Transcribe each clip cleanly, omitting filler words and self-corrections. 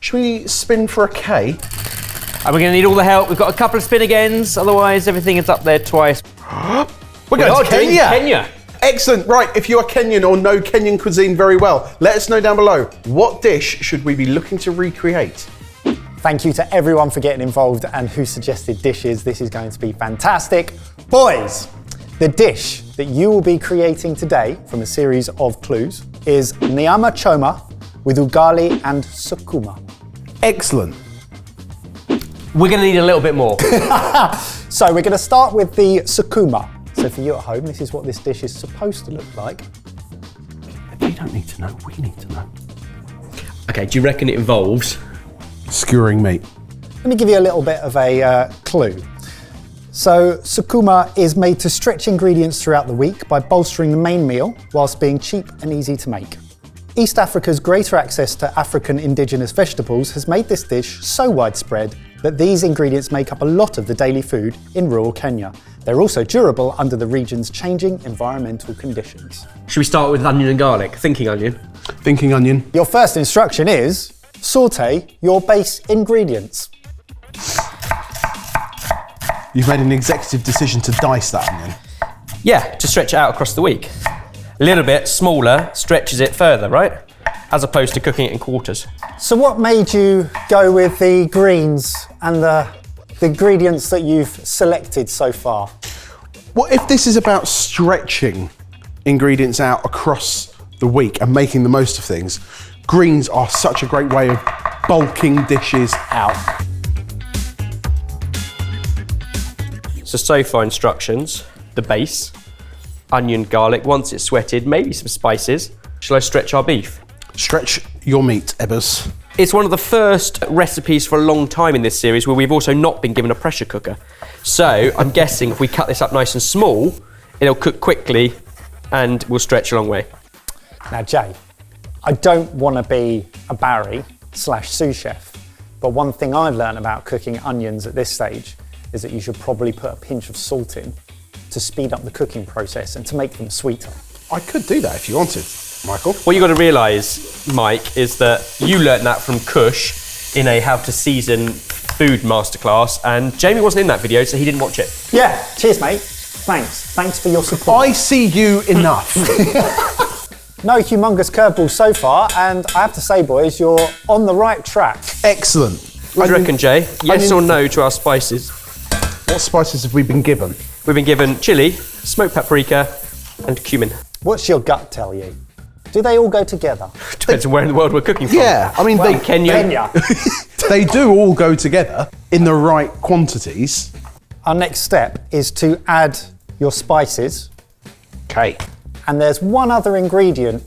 Should we spin for a K? And we're going to need all the help. We've got a couple of spin agains, otherwise everything is up there twice. We're going to Kenya. Kenya. Excellent. Right, if you are Kenyan or know Kenyan cuisine very well, let us know down below. What dish should we be looking to recreate? Thank you to everyone for getting involved and who suggested dishes. This is going to be fantastic. Boys, the dish that you will be creating today from a series of clues is nyama choma with ugali and sukuma. Excellent. We're going to need a little bit more. So we're going to start with the sukuma. So for you at home, this is what this dish is supposed to look like. They don't need to know, we need to know. Okay, do you reckon it involves? Skewering meat. Let me give you a little bit of a clue. So sukuma is made to stretch ingredients throughout the week by bolstering the main meal whilst being cheap and easy to make. East Africa's greater access to African indigenous vegetables has made this dish so widespread that these ingredients make up a lot of the daily food in rural Kenya. They're also durable under the region's changing environmental conditions. Should we start with onion and garlic? Thinking onion. Thinking onion. Your first instruction is saute your base ingredients. You've made an executive decision to dice that onion. Yeah, to stretch it out across the week. A little bit smaller stretches it further, right? As opposed to cooking it in quarters. So what made you go with the greens and the ingredients that you've selected so far? What if this is about stretching ingredients out across the week and making the most of things? Greens are such a great way of bulking dishes out. So far instructions, the base, onion, garlic, once it's sweated, maybe some spices. Shall I stretch our beef? Stretch your meat, Ebbers. It's one of the first recipes for a long time in this series where we've also not been given a pressure cooker. So I'm guessing if we cut this up nice and small, it'll cook quickly and will stretch a long way. Now Jay, I don't want to be a Barry/sous chef, but one thing I've learned about cooking onions at this stage is that you should probably put a pinch of salt in to speed up the cooking process and to make them sweeter. I could do that if you wanted, Michael. What you've got to realise, Mike, is that you learnt that from Kush in a how to season food masterclass, and Jamie wasn't in that video, so he didn't watch it. Yeah, cheers mate. Thanks for your support. I see you enough. No humongous curveballs so far, and I have to say, boys, you're on the right track. Excellent. What do you reckon, Jay? Yes or no to our spices? What spices have we been given? We've been given chilli, smoked paprika, and cumin. What's your gut tell you? Do they all go together? Depends on where in the world we're cooking from. Yeah, I mean, Well, Kenya. they do all go together in the right quantities. Our next step is to add your spices. Okay. And there's one other ingredient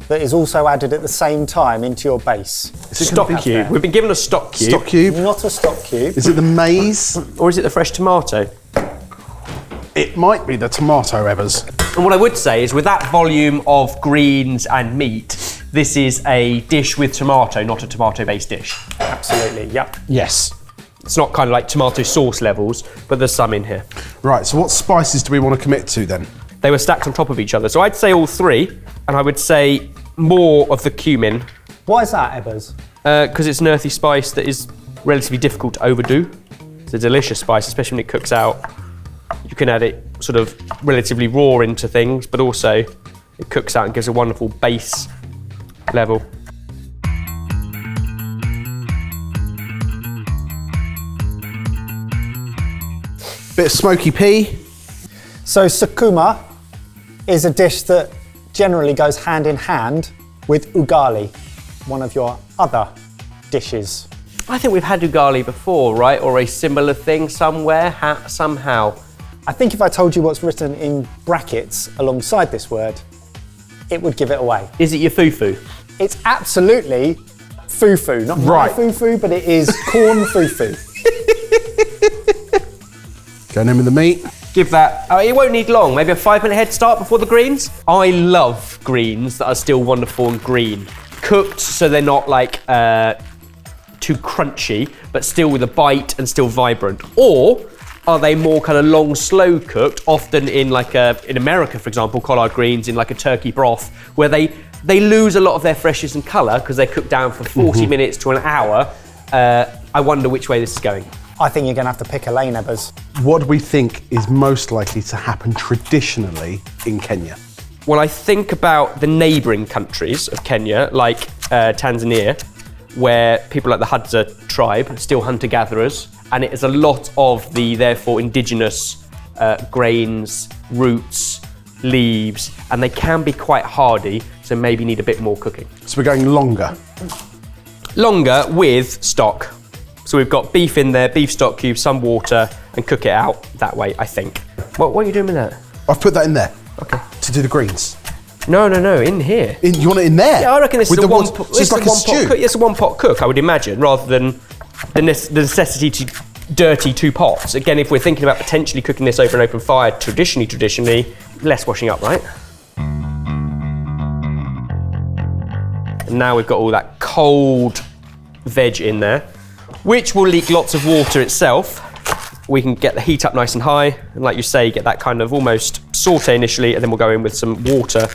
that is also added at the same time into your base. Stock cube. We've been given a stock cube. Stock cube. Not a stock cube. Is it the maize? Or is it the fresh tomato? It might be the tomato, Ebbers. And what I would say is with that volume of greens and meat, this is a dish with tomato, not a tomato-based dish. Absolutely, yep. Yes. It's not kind of like tomato sauce levels, but there's some in here. Right, so what spices do we want to commit to then? They were stacked on top of each other. So I'd say all three, and I would say more of the cumin. Why is that, Ebbers? Because it's an earthy spice that is relatively difficult to overdo. It's a delicious spice, especially when it cooks out. You can add it sort of relatively raw into things, but also it cooks out and gives a wonderful base level. Bit of smoky pea. So sukuma is a dish that generally goes hand in hand with ugali, one of your other dishes. I think we've had ugali before, right? Or a similar thing somewhere, somehow. I think if I told you what's written in brackets alongside this word, it would give it away. Is it your fufu? It's absolutely fufu, not my fufu, but it is corn fufu. Going in with the meat. Give that, it won't need long, maybe a 5-minute head start before the greens. I love greens that are still wonderful and green. Cooked so they're not like too crunchy, but still with a bite and still vibrant. Or are they more kind of long, slow cooked, often in like in America, for example, collard greens in like a turkey broth, where they They lose a lot of their freshness and colour because they're cooked down for 40 minutes to an hour. I wonder which way this is going. I think you're going to have to pick a lane, Ebbers. What do we think is most likely to happen traditionally in Kenya? Well, I think about the neighbouring countries of Kenya, like Tanzania, where people like the Hadza tribe are still hunter-gatherers, and it is a lot of the, therefore, indigenous grains, roots, leaves, and they can be quite hardy, so maybe need a bit more cooking. So we're going longer. Longer with stock. So we've got beef in there, beef stock cubes, some water, and cook it out that way, I think. What are you doing with that? I've put that in there. Okay. To do the greens. No, in here. You want it in there? Yeah, I reckon this is With a the one water- pot. so it's like a stew. It's a one-pot cook, I would imagine, rather than the necessity to dirty 2 pots. Again, if we're thinking about potentially cooking this over an open fire, traditionally, less washing up, right? And now we've got all that cold veg in there, which will leak lots of water itself. We can get the heat up nice and high, and like you say, get that kind of almost saute initially, and then we'll go in with some water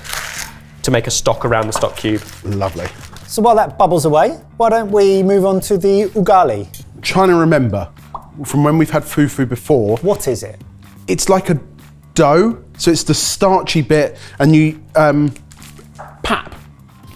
to make a stock around the stock cube. Lovely. So while that bubbles away, why don't we move on to the ugali? Trying to remember from when we've had fufu before. What is it? It's like a dough, so it's the starchy bit, and you pap.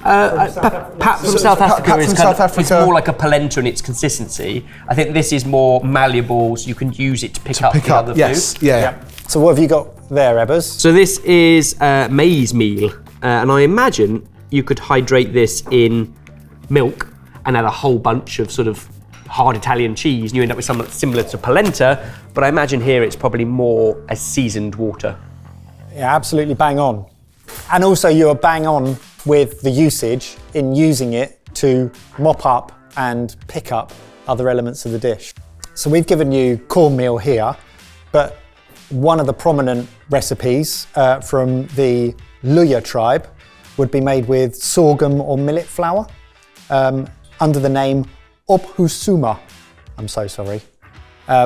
Pap from South Africa pap is from kind South of, it's Africa. more like a polenta in its consistency. I think this is more malleable, so you can use it to pick up the other Yes, food. yeah. So what have you got there, Ebbers? So this is maize meal, and I imagine you could hydrate this in milk and add a whole bunch of sort of hard Italian cheese, and you end up with something similar to polenta, but I imagine here it's probably more a seasoned water. Yeah, absolutely bang on. And also you are bang on with the usage in using it to mop up and pick up other elements of the dish. So we've given you cornmeal here, but one of the prominent recipes from the Luya tribe would be made with sorghum or millet flour under the name obhusuma, I'm so sorry,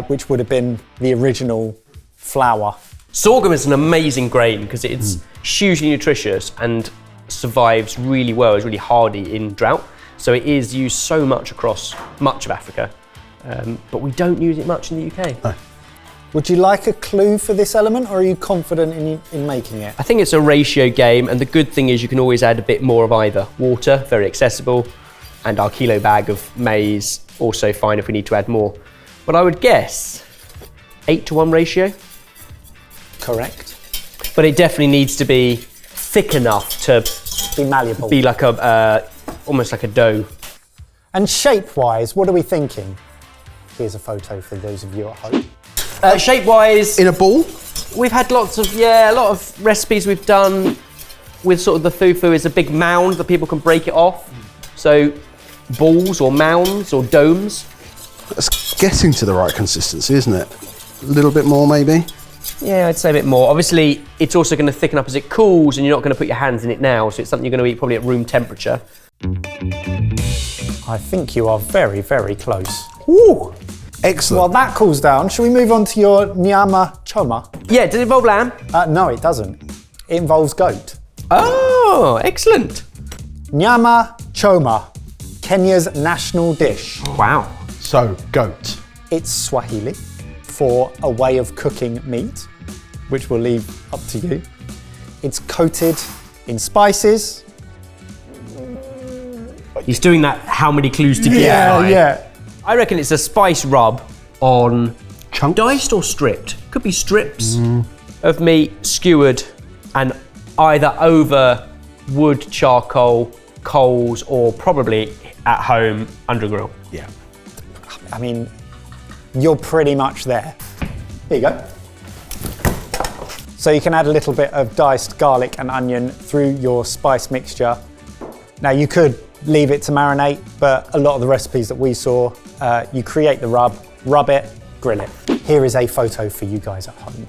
which would have been the original flour. Sorghum is an amazing grain because it's hugely nutritious and survives really well, is really hardy in drought. So it is used so much across much of Africa, but we don't use it much in the UK. No. Would you like a clue for this element, or are you confident in making it? I think it's a ratio game, and the good thing is you can always add a bit more of either. Water, very accessible, and our kilo bag of maize, also fine if we need to add more. But I would guess 8-to-1 ratio. Correct. But it definitely needs to be thick enough to Be malleable. be like a, almost like a dough. And shape-wise, what are we thinking? Here's a photo for those of you at home. Shape-wise, In a ball? we've had a lot of recipes we've done with sort of the fufu is a big mound that people can break it off. So balls or mounds or domes. That's getting to the right consistency, isn't it? A little bit more, maybe? Yeah, I'd say a bit more. Obviously, it's also going to thicken up as it cools, and you're not going to put your hands in it now, so it's something you're going to eat probably at room temperature. I think you are very, very close. Ooh, excellent. While that cools down, shall we move on to your nyama choma? Yeah, does it involve lamb? No, it doesn't. It involves goat. Oh, excellent. Nyama choma, Kenya's national dish. Wow. So, goat. It's Swahili for a way of cooking meat, which we'll leave up to you. It's coated in spices. He's doing that how many clues to give, right? yeah. I reckon it's a spice rub on Chunks? diced or stripped. Could be strips of meat skewered and either over wood, charcoal, coals, or probably at home under a grill. Yeah. I mean, you're pretty much there. Here you go. So you can add a little bit of diced garlic and onion through your spice mixture. Now you could leave it to marinate, but a lot of the recipes that we saw, you create the rub it, grill it. Here is a photo for you guys at home.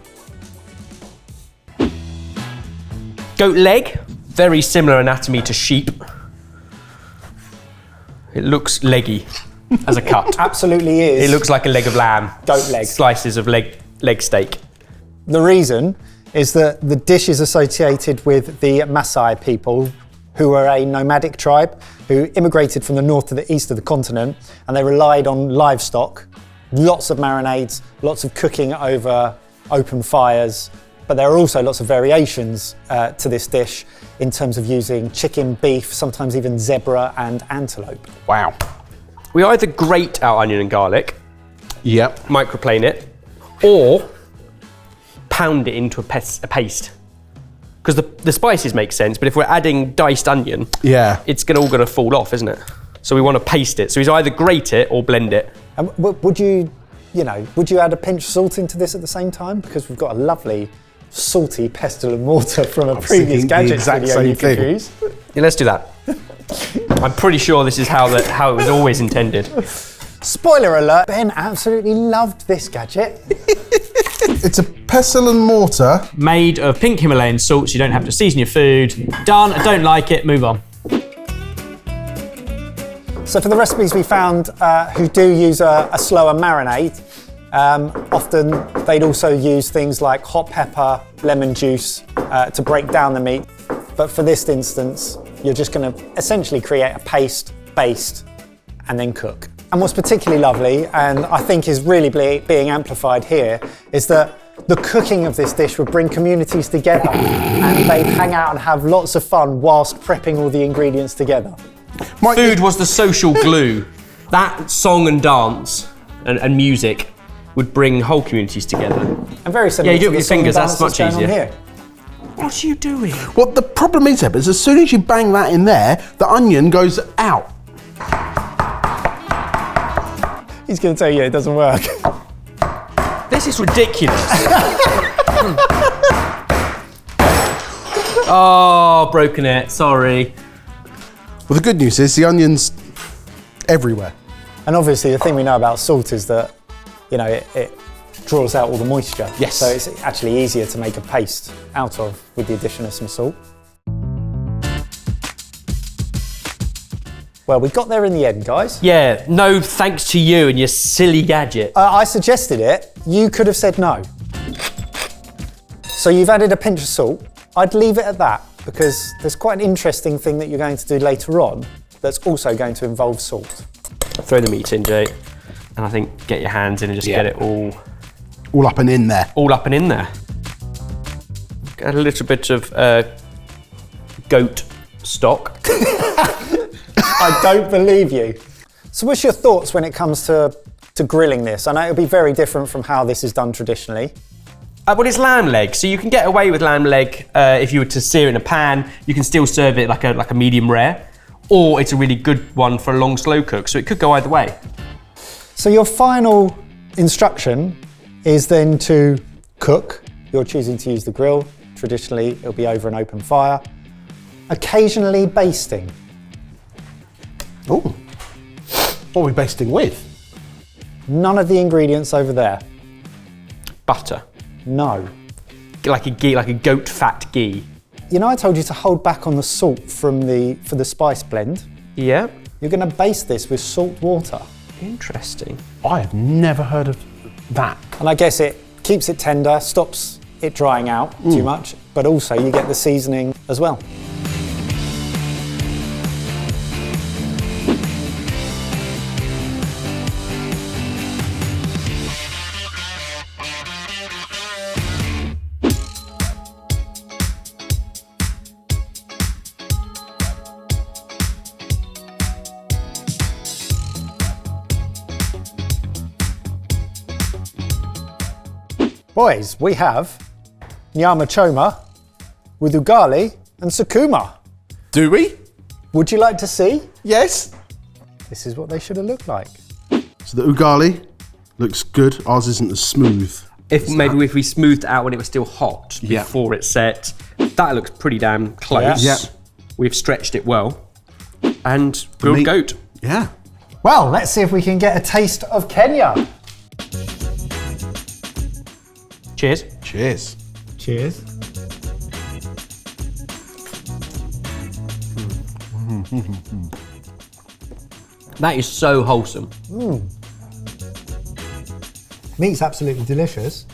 Goat leg, very similar anatomy to sheep. It looks leggy as a cut. Absolutely is. It looks like a leg of lamb. Goat leg. Slices of leg steak. The reason is that the dish is associated with the Maasai people who were a nomadic tribe who immigrated from the north to the east of the continent, and they relied on livestock, lots of marinades, lots of cooking over open fires, but there are also lots of variations to this dish in terms of using chicken, beef, sometimes even zebra and antelope. Wow. We either grate our onion and garlic, Yep. microplane it, or pound it into a paste. Because the spices make sense, but if we're adding diced onion, Yeah. it's all gonna fall off, isn't it? So we want to paste it. So it's either grate it or blend it. And would you add a pinch of salt into this at the same time? Because we've got a lovely salty pestle and mortar from a previous thinking the gadget exact video same you could thing. use. Yeah, let's do that. I'm pretty sure this is how it was always intended. Spoiler alert, Ben absolutely loved this gadget. It's a pestle and mortar. Made of pink Himalayan salt, so you don't have to season your food. Done, I don't like it, move on. So for the recipes we found who do use a slower marinade, often they'd also use things like hot pepper, lemon juice to break down the meat. But for this instance, you're just going to essentially create a paste, baste, and then cook. And what's particularly lovely, and I think is really being amplified here, is that the cooking of this dish would bring communities together and they'd hang out and have lots of fun whilst prepping all the ingredients together. Food was the social glue. That song and dance and music would bring whole communities together. And very similar Yeah, you do to it with the your song and fingers, dance that's much going on easier. here. What are you doing? Well, the problem is, Eb, is as soon as you bang that in there, the onion goes out. He's going to tell you it doesn't work. This is ridiculous. Oh, broken it, sorry. Well, the good news is the onion's everywhere. And obviously the thing we know about salt is that, it draws out all the moisture. Yes. So it's actually easier to make a paste out of with the addition of some salt. Well, we got there in the end, guys. Yeah, no thanks to you and your silly gadget. I suggested it. You could have said no. So you've added a pinch of salt. I'd leave it at that because there's quite an interesting thing that you're going to do later on that's also going to involve salt. Throw the meat in, Jay. And I think get your hands in and just get it all All up and in there. up and in there. Add a little bit of goat stock. I don't believe you. So what's your thoughts when it comes to grilling this? I know it'll be very different from how this is done traditionally. Well, it's lamb leg, so you can get away with lamb leg if you were to sear in a pan. You can still serve it like a medium rare, or it's a really good one for a long slow cook, so it could go either way. So your final instruction is then to cook. You're choosing to use the grill. Traditionally, it'll be over an open fire. Occasionally basting. Oh. What are we basting with? None of the ingredients over there. Butter, No. like a ghee, like a goat fat ghee. I told you to hold back on the salt for the spice blend. Yeah, You're going to baste this with salt water. interesting. I have never heard of that. And I guess it keeps it tender, stops it drying out too much, but also you get the seasoning as well. Boys, we have nyama choma with ugali and sukuma. Do we? Would you like to see? Yes. This is what they should have looked like. So the ugali looks good. Ours isn't as smooth. If we smoothed it out when it was still hot before it set, that looks pretty damn close. Yeah. We've stretched it well. And grilled meat- goat. Yeah. Well, let's see if we can get a taste of Kenya. Cheers. Cheers. Cheers. That is so wholesome. Meat's absolutely delicious.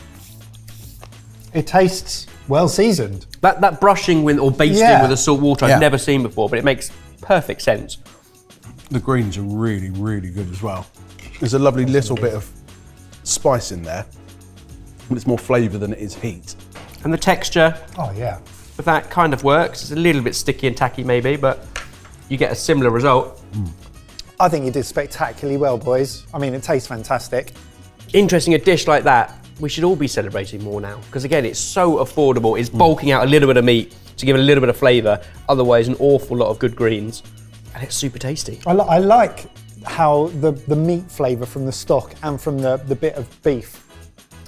It tastes Well seasoned. That brushing with or basting Yeah. with the salt water Yeah. I've never seen before, but it makes perfect sense. The greens are really, really good as well. There's a lovely little bit of spice in there, but it's more flavour than it is heat. And the texture Oh yeah. of that kind of works. It's a little bit sticky and tacky maybe, but you get a similar result. I think you did spectacularly well, boys. I mean, it tastes fantastic. Interesting, a dish like that, we should all be celebrating more now. Because again, it's so affordable. It's bulking out a little bit of meat to give it a little bit of flavour. Otherwise, an awful lot of good greens. And it's super tasty. I like how the meat flavour from the stock and from the bit of beef,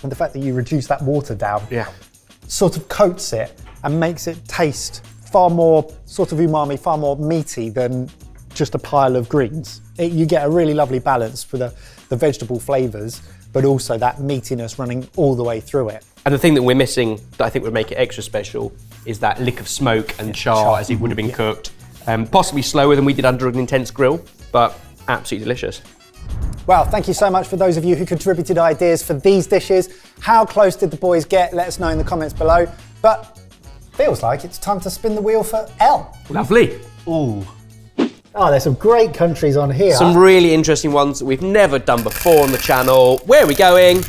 and the fact that you reduce that water down, sort of coats it and makes it taste far more sort of umami, far more meaty than just a pile of greens. You get a really lovely balance for the vegetable flavours, but also that meatiness running all the way through it. And the thing that we're missing that I think would make it extra special is that lick of smoke and char as it would have been cooked. Possibly slower than we did under an intense grill, but absolutely delicious. Well, thank you so much for those of you who contributed ideas for these dishes. How close did the boys get? Let us know in the comments below. But feels like it's time to spin the wheel for L. Lovely. Ooh. Oh, there's some great countries on here. Some really interesting ones that we've never done before on the channel. Where are we going?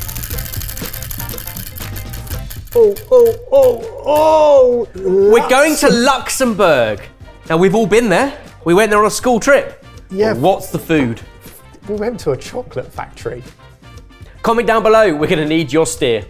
We're going to Luxembourg. Now, we've all been there. We went there on a school trip. Yeah. But what's the food? We went to a chocolate factory. Comment down below. We're going to need your steer.